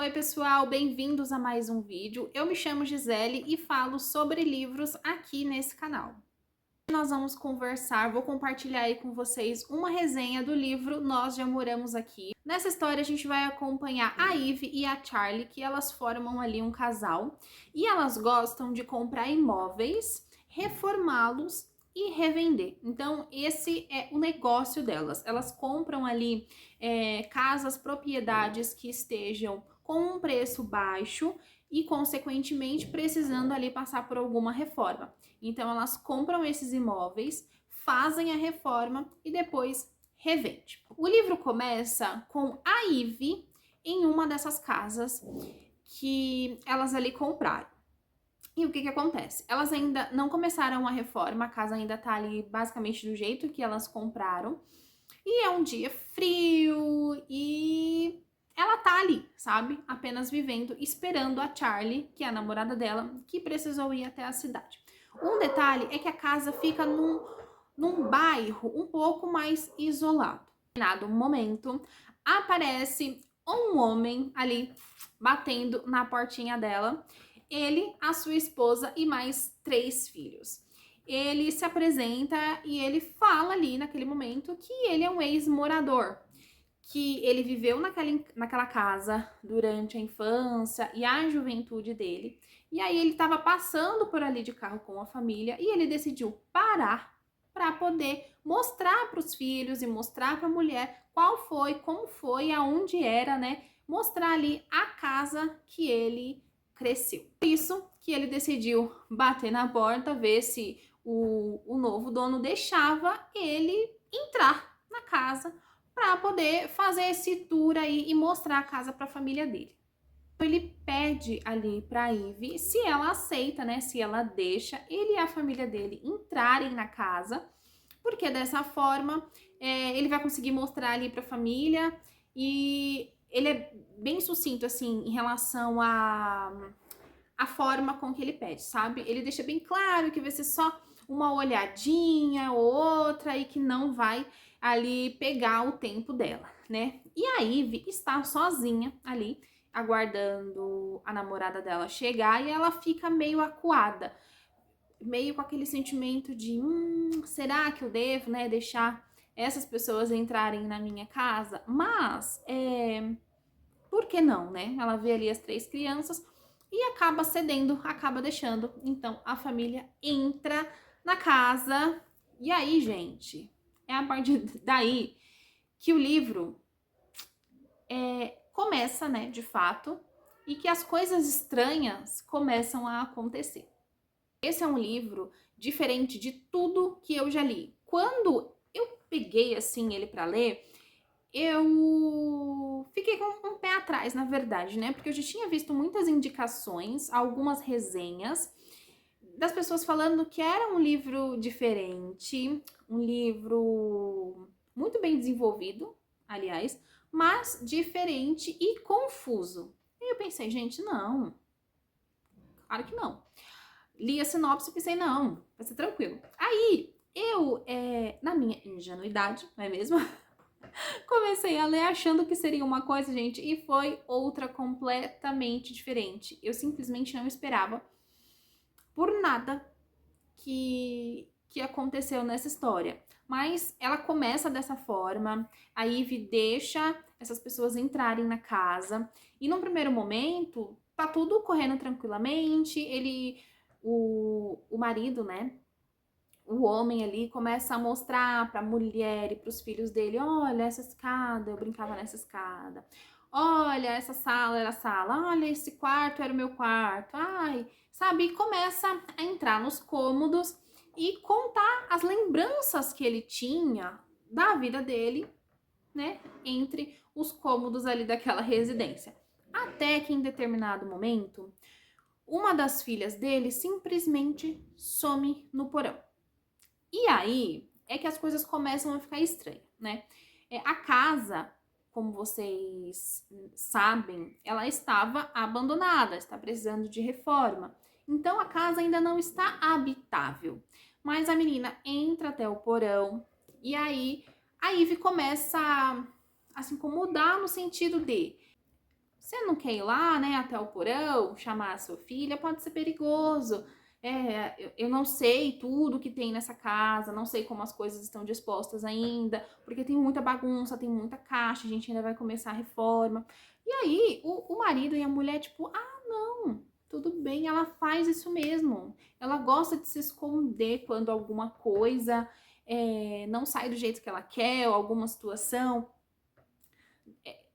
Oi pessoal, bem-vindos a mais um vídeo. Eu me chamo Gisele e falo sobre livros aqui nesse canal. Nós vamos conversar, vou compartilhar aí com vocês uma resenha do livro Nós Já Moramos Aqui. Nessa história a gente vai acompanhar a Ivy e a Charlie, que elas formam ali um casal e elas gostam de comprar imóveis, reformá-los e revender. Então esse é o negócio delas. Elas compram ali casas, propriedades que estejam com um preço baixo e, consequentemente, precisando ali passar por alguma reforma. Então, elas compram esses imóveis, fazem a reforma e depois revende. O livro começa com a Ivy em uma dessas casas que elas ali compraram. E o que acontece? Elas ainda não começaram a reforma, a casa ainda tá ali basicamente do jeito que elas compraram. E é um dia frio e ela tá ali, sabe? Apenas vivendo, esperando a Charlie, que é a namorada dela, que precisou ir até a cidade. Um detalhe é que a casa fica num bairro um pouco mais isolado. Em dado momento, aparece um homem ali batendo na portinha dela. Ele, a sua esposa e mais 3 filhos. Ele se apresenta e ele fala ali naquele momento que ele é um ex-morador, que ele viveu naquela casa durante a infância e a juventude dele. E aí ele estava passando por ali de carro com a família e ele decidiu parar para poder mostrar para os filhos e mostrar para a mulher qual foi, como foi, aonde era, né? Mostrar ali a casa que ele cresceu. Por isso que ele decidiu bater na porta, ver se o novo dono deixava ele entrar na casa para poder fazer esse tour aí e mostrar a casa para a família dele. Ele pede ali para a Ivy se ela aceita, né? Se ela deixa ele e a família dele entrarem na casa, porque dessa forma ele vai conseguir mostrar ali para a família e ele é bem sucinto assim em relação a forma com que ele pede, sabe? Ele deixa bem claro que vai ser só uma olhadinha ou outra e que não vai ali pegar o tempo dela, né? E a Ivy está sozinha ali, aguardando a namorada dela chegar e ela fica meio acuada, meio com aquele sentimento de será que eu devo, né, deixar essas pessoas entrarem na minha casa? Mas, por que não, né? Ela vê ali as 3 crianças e acaba cedendo, acaba deixando. Então a família entra na casa. E aí, gente, é a partir daí que o livro começa, né, de fato, e que as coisas estranhas começam a acontecer. Esse é um livro diferente de tudo que eu já li. Quando eu peguei assim ele para ler, eu fiquei com um pé atrás, na verdade, né? Porque eu já tinha visto muitas indicações, algumas resenhas das pessoas falando que era um livro diferente, um livro muito bem desenvolvido, aliás, mas diferente e confuso. E eu pensei, gente, não, claro que não. Li a sinopse e pensei, não, vai ser tranquilo. Aí, eu, na minha ingenuidade, não é mesmo? Comecei a ler achando que seria uma coisa, gente, e foi outra completamente diferente. Eu simplesmente não esperava por nada que aconteceu nessa história. Mas ela começa dessa forma, a Ivy deixa essas pessoas entrarem na casa, e num primeiro momento, tá tudo correndo tranquilamente, o marido, né, o homem ali começa a mostrar para a mulher e para os filhos dele, olha essa escada, eu brincava nessa escada. Olha, essa sala era a sala. Olha, esse quarto era o meu quarto. Ai, sabe? E começa a entrar nos cômodos e contar as lembranças que ele tinha da vida dele, né? Entre os cômodos ali daquela residência. Até que em determinado momento, uma das filhas dele simplesmente some no porão. E aí é que as coisas começam a ficar estranhas, né? A casa, como vocês sabem, ela estava abandonada, está precisando de reforma. Então a casa ainda não está habitável. Mas a menina entra até o porão e aí a Ivy começa a se incomodar no sentido de você não quer ir lá, né, até o porão, chamar a sua filha, pode ser perigoso. Eu não sei tudo que tem nessa casa, não sei como as coisas estão dispostas ainda, porque tem muita bagunça, tem muita caixa, a gente ainda vai começar a reforma. E aí, o marido e a mulher, tipo, ah, não, tudo bem, ela faz isso mesmo. Ela gosta de se esconder quando alguma coisa não sai do jeito que ela quer, ou alguma situação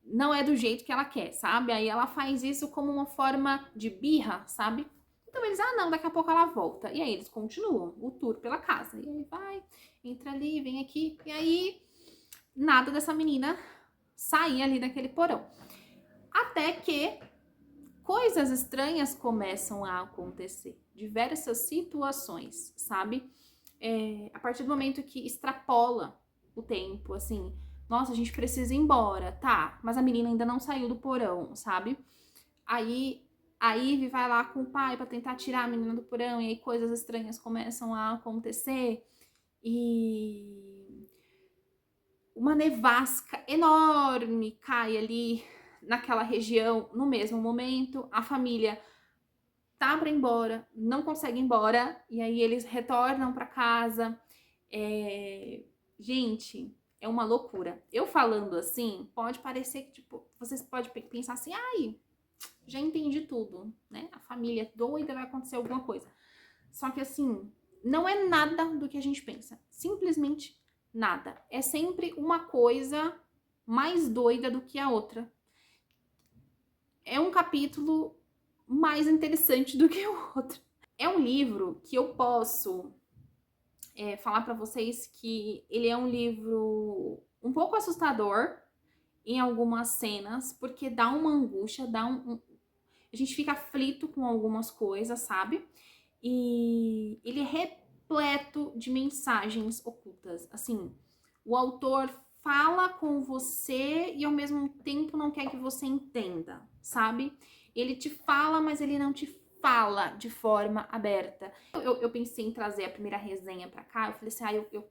não é do jeito que ela quer, sabe? Aí ela faz isso como uma forma de birra, sabe? Então eles, ah não, daqui a pouco ela volta. E aí eles continuam o tour pela casa. E aí vai, entra ali, vem aqui. E aí nada dessa menina sair ali daquele porão. Até que coisas estranhas começam a acontecer. Diversas situações, sabe? A partir do momento que extrapola o tempo, assim, nossa, a gente precisa ir embora, tá, mas a menina ainda não saiu do porão, sabe? Aí a Ivy vai lá com o pai pra tentar tirar a menina do porão e aí coisas estranhas começam a acontecer e uma nevasca enorme cai ali naquela região no mesmo momento, a família tá pra ir embora, não consegue ir embora, e aí eles retornam pra casa. Gente, é uma loucura. Eu falando assim, pode parecer que, tipo, vocês podem pensar assim, ai, já entendi tudo, né? A família é doida, vai acontecer alguma coisa. Só que assim, não é nada do que a gente pensa. Simplesmente nada. É sempre uma coisa mais doida do que a outra. É um capítulo mais interessante do que o outro. É um livro que eu posso falar para vocês que ele é um livro um pouco assustador em algumas cenas, porque dá uma angústia, a gente fica aflito com algumas coisas, sabe? E ele é repleto de mensagens ocultas. Assim, o autor fala com você e ao mesmo tempo não quer que você entenda, sabe? Ele te fala, mas ele não te fala de forma aberta. Eu pensei em trazer a primeira resenha pra cá, eu falei assim, eu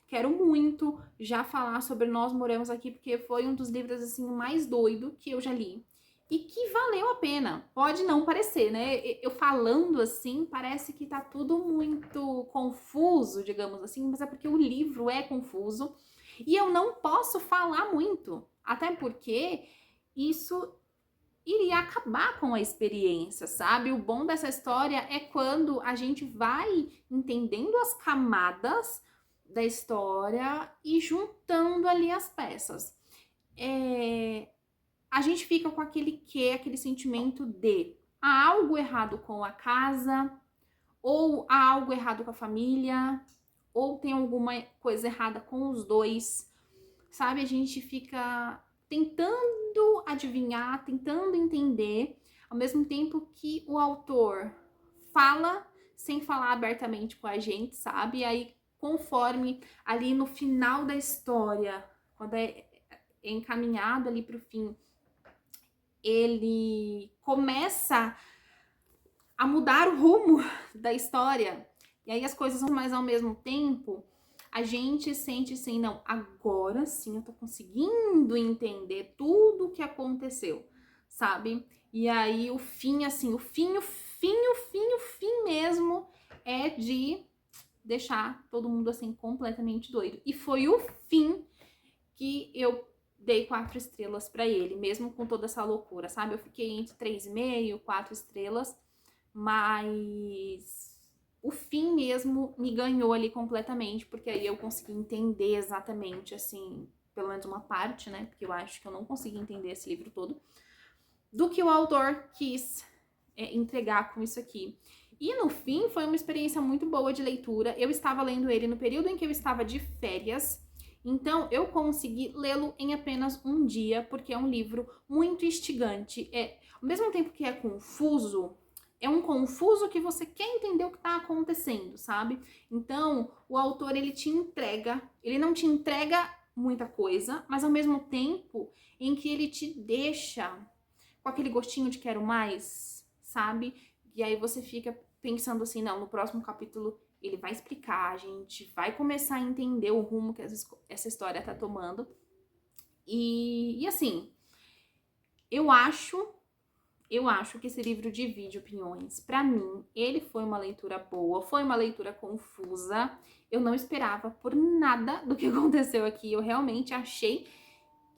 quero muito já falar sobre Nós Moramos Aqui, porque foi um dos livros, assim, mais doido que eu já li. E que valeu a pena. Pode não parecer, né? Eu falando assim, parece que tá tudo muito confuso, digamos assim, mas é porque o livro é confuso. E eu não posso falar muito, até porque isso iria acabar com a experiência, sabe? O bom dessa história é quando a gente vai entendendo as camadas da história e juntando ali as peças. A gente fica com aquele sentimento de há algo errado com a casa, ou há algo errado com a família, ou tem alguma coisa errada com os dois, sabe? A gente fica tentando adivinhar, tentando entender, ao mesmo tempo que o autor fala sem falar abertamente com a gente, sabe? E aí, conforme ali no final da história, quando é encaminhado ali para o fim, ele começa a mudar o rumo da história, e aí as coisas vão mais ao mesmo tempo, a gente sente assim, não, agora sim eu tô conseguindo entender tudo o que aconteceu, sabe? E aí o fim, assim, o fim mesmo é de deixar todo mundo assim completamente doido. E foi o fim que eu dei 4 estrelas para ele, mesmo com toda essa loucura, sabe? Eu fiquei entre 3,5, 4 estrelas, mas o fim mesmo me ganhou ali completamente, porque aí eu consegui entender exatamente, assim, pelo menos uma parte, né? Porque eu acho que eu não consegui entender esse livro todo, do que o autor quis entregar com isso aqui. E no fim foi uma experiência muito boa de leitura. Eu estava lendo ele no período em que eu estava de férias, então eu consegui lê-lo em apenas um dia, porque é um livro muito instigante. Ao mesmo tempo que é confuso, é um confuso que você quer entender o que está acontecendo, sabe? Então o autor ele te entrega, ele não te entrega muita coisa, mas ao mesmo tempo em que ele te deixa com aquele gostinho de quero mais, sabe? E aí você fica pensando assim, não, no próximo capítulo ele vai explicar, a gente vai começar a entender o rumo que essa história tá tomando. E assim, Eu acho que esse livro divide opiniões. Para mim, ele foi uma leitura boa, foi uma leitura confusa. Eu não esperava por nada do que aconteceu aqui. Eu realmente achei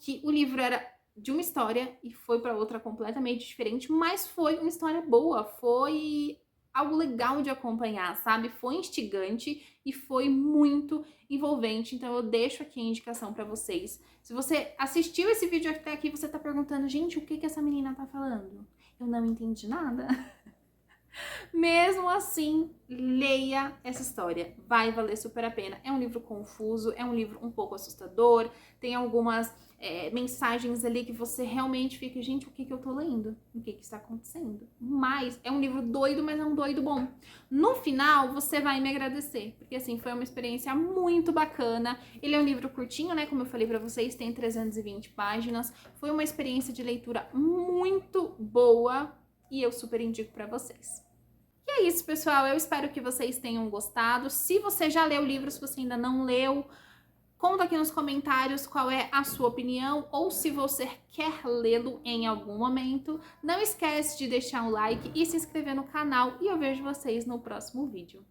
que o livro era de uma história e foi para outra completamente diferente, mas foi uma história boa, foi algo legal de acompanhar, sabe? Foi instigante e foi muito envolvente. Então eu deixo aqui a indicação para vocês. Se você assistiu esse vídeo até aqui, você tá perguntando, gente, o que que essa menina tá falando? Eu não entendi nada. Mesmo assim, leia essa história, vai valer super a pena. É um livro confuso, é um livro um pouco assustador, tem algumas mensagens ali que você realmente fica, gente, o que que eu tô lendo? O que que está acontecendo? Mas é um livro doido, mas é um doido bom. No final, você vai me agradecer, porque assim, foi uma experiência muito bacana. Ele é um livro curtinho, né, como eu falei pra vocês, tem 320 páginas. Foi uma experiência de leitura muito boa e eu super indico pra vocês. E é isso, pessoal. Eu espero que vocês tenham gostado. Se você já leu o livro, se você ainda não leu, conta aqui nos comentários qual é a sua opinião ou se você quer lê-lo em algum momento. Não esquece de deixar um like e se inscrever no canal e eu vejo vocês no próximo vídeo.